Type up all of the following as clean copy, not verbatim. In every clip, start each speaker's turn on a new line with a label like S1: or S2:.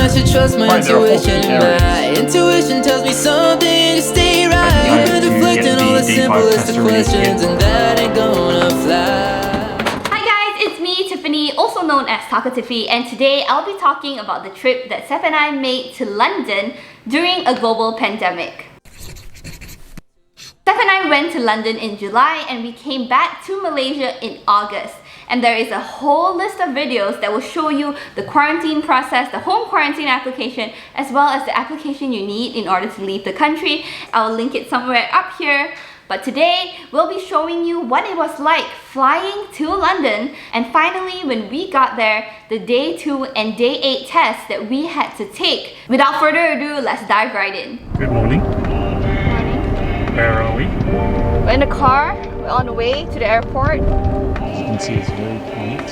S1: I should trust my intuition. My intuition tells me something to stay right. You've been deflecting all the simplest of questions, and that ain't gonna fly.
S2: Hi guys, it's me, Tiffany, also known as Taco Tiffy, and today I'll be talking about the trip that Seth and I made to London during a global pandemic. Seth and I went to London in July and we came back to Malaysia in August. And there is a whole list of videos that will show you the quarantine process, the home quarantine application, as well as the application you need in order to leave the country. I'll link it somewhere up here. But today, we'll be showing you what it was like flying to London, and finally, when we got there, the day 2 and day 8 tests that we had to take. Without further ado, let's dive right in.
S3: Good morning. Where are we?
S2: We're in the car, we're on the way to the airport.
S3: As you can see, it's very quiet.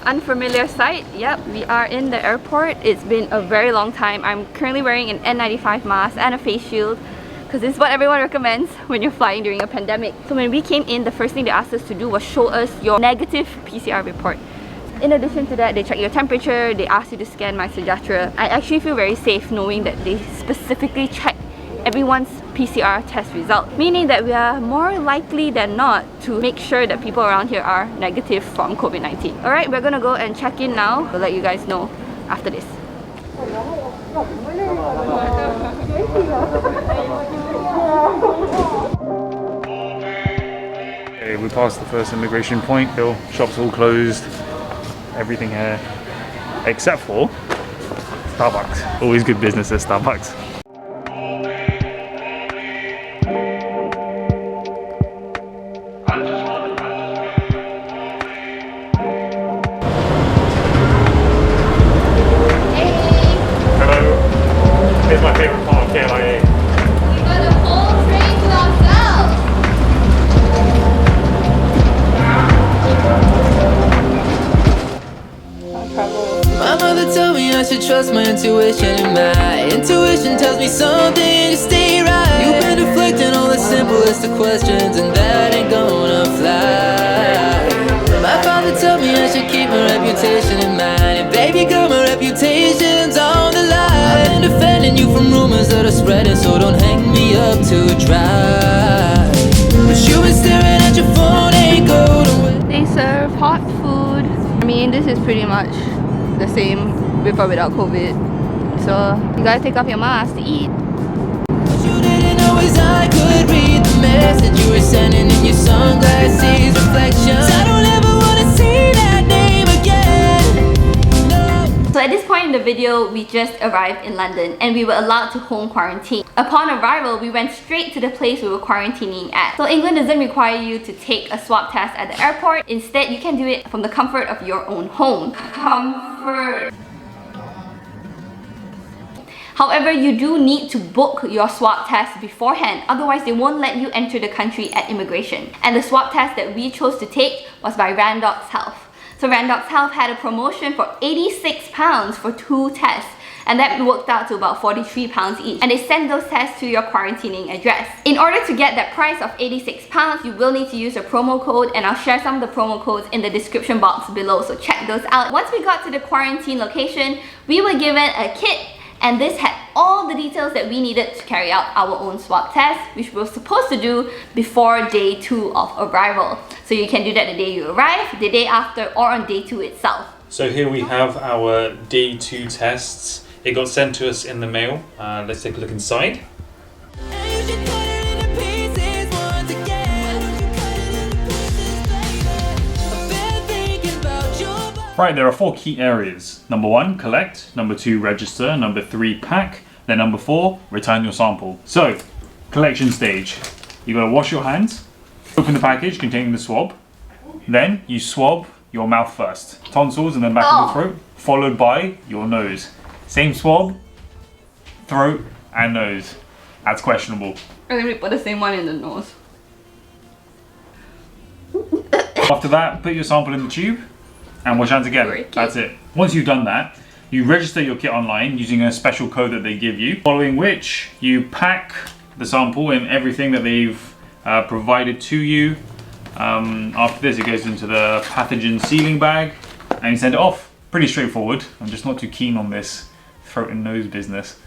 S2: Unfamiliar sight. Yep, we are in the airport. It's been a very long time. I'm currently wearing an N95 mask and a face shield because this is what everyone recommends when you're flying during a pandemic. So when we came in, the first thing they asked us to do was show us your negative PCR report. In addition to that, they check your temperature, they ask you to scan my Sejahtera. I actually feel very safe knowing that they specifically check everyone's PCR test result, meaning that we are more likely than not to make sure that people around here are negative from COVID-19. Alright, we're gonna go and check in now. We'll let you guys know after this.
S3: Okay, we passed the first immigration point. Hill, shops all closed. Everything here, except for Starbucks. Always good business at Starbucks. Here's my favourite part of KLIA.
S2: We got a whole train to ourselves!
S1: My mother told me I should trust my intuition, and my intuition tells me something to stay right. You've been deflecting all the simplest of questions, and that ain't gonna fly. My father told me I should keep my reputation in mind, and baby girl, my reputation's on the line. I've been defending you from rumors that are spreading, so don't hang me up too dry. But you've been staring at your phone, ain't going.
S2: They serve hot food. I mean, this is pretty much the same with or without COVID. So you gotta take off your mask to eat.
S1: You didn't always I could read the message you were sending in your sunglasses reflections. I don't ever wanna see that name again. No.
S2: So at this point in the video, we just arrived in London and we were allowed to home quarantine. Upon arrival, we went straight to the place we were quarantining at. So England doesn't require you to take a swab test at the airport. Instead, you can do it from the comfort of your own home. Comfort. However, you do need to book your swab test beforehand, otherwise they won't let you enter the country at immigration. And the swab test that we chose to take was by Randox Health. So Randox Health had a promotion for £86 for 2 tests, and that worked out to about £43 each. And they send those tests to your quarantining address. In order to get that price of £86, you will need to use a promo code, and I'll share some of the promo codes in the description box below, so check those out. Once we got to the quarantine location, we were given a kit, and this had all the details that we needed to carry out our own swab test, which we were supposed to do before day 2 of arrival. So you can do that the day you arrive, the day after, or on day 2 itself.
S3: So here we have our day 2 tests. It got sent to us in the mail. Let's take a look inside. Right, there are 4 key areas. Number 1, collect. Number 2, register. Number 3, pack. Then number 4, return your sample. So, collection stage. You gotta wash your hands, open the package containing the swab. Then you swab your mouth first. Tonsils and then back of the throat, followed by your nose. Same swab, throat and nose. That's questionable.
S2: And then we put the same one in the nose.
S3: After that, put your sample in the tube and wash hands again. That's it. Once you've done that, you register your kit online using a special code that they give you, following which you pack the sample in everything that they've provided to you. After this, it goes into the pathogen sealing bag and you send it off. Pretty straightforward. I'm just not too keen on this throat and nose business.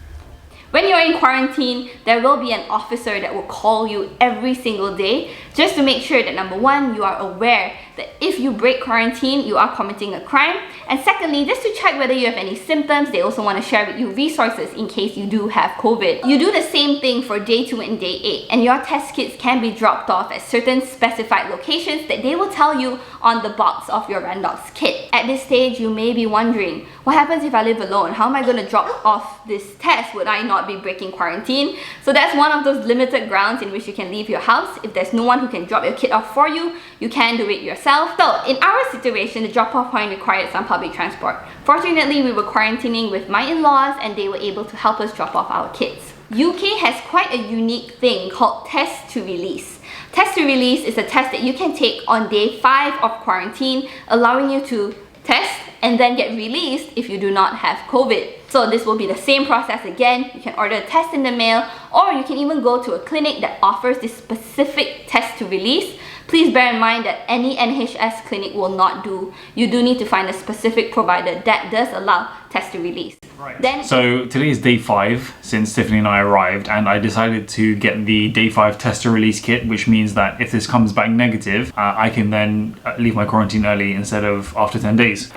S2: When you're in quarantine, there will be an officer that will call you every single day just to make sure that number one, you are aware that if you break quarantine, you are committing a crime. And secondly, just to check whether you have any symptoms, they also want to share with you resources in case you do have COVID. You do the same thing for day 2 and day 8, and your test kits can be dropped off at certain specified locations that they will tell you on the box of your Randox kit. At this stage, you may be wondering, what happens if I live alone? How am I going to drop off this test? Would I not be breaking quarantine? So that's one of those limited grounds in which you can leave your house. If there's no one who can drop your kit off for you, you can do it yourself. So in our situation, the drop-off point required some public transport. Fortunately, we were quarantining with my in-laws and they were able to help us drop off our kits. UK has quite a unique thing called test to release. Test to release is a test that you can take on day 5 of quarantine, allowing you to test and then get released if you do not have COVID. So this will be the same process again. You can order a test in the mail, or you can even go to a clinic that offers this specific test to release. Please bear in mind that any NHS clinic will not do. You do need to find a specific provider that does allow test to release.
S3: Right. So today is day 5 since Tiffany and I arrived, and I decided to get the day 5 test to release kit, which means that if this comes back negative, I can then leave my quarantine early instead of after 10 days.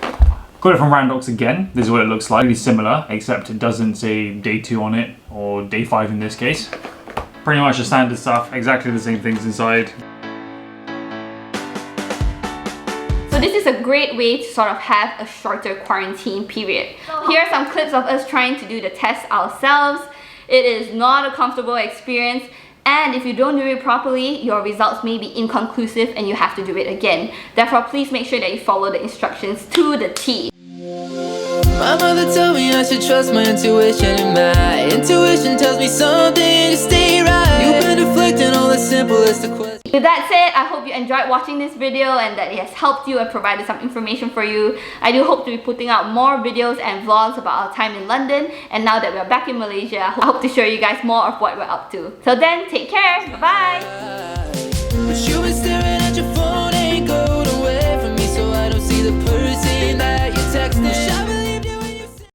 S3: Got it from Randox again. This is what it looks like. Really similar, except it doesn't say day 2 on it, or day 5 in this case. Pretty much the standard stuff, exactly the same things inside.
S2: So this is a great way to sort of have a shorter quarantine period. Here are some clips of us trying to do the test ourselves. It is not a comfortable experience, and if you don't do it properly, your results may be inconclusive and you have to do it again. Therefore, please make sure that you follow the instructions to the T.
S1: My mother told me I should trust my intuition, and my intuition tells me something to stay right. You've been deflecting all the simplest of questions.
S2: With that said, I hope you enjoyed watching this video and that it has helped you and provided some information for you. I do hope to be putting out more videos and vlogs about our time in London, and now that we're back in Malaysia, I hope to show you guys more of what we're up to. Till then, take care, bye bye!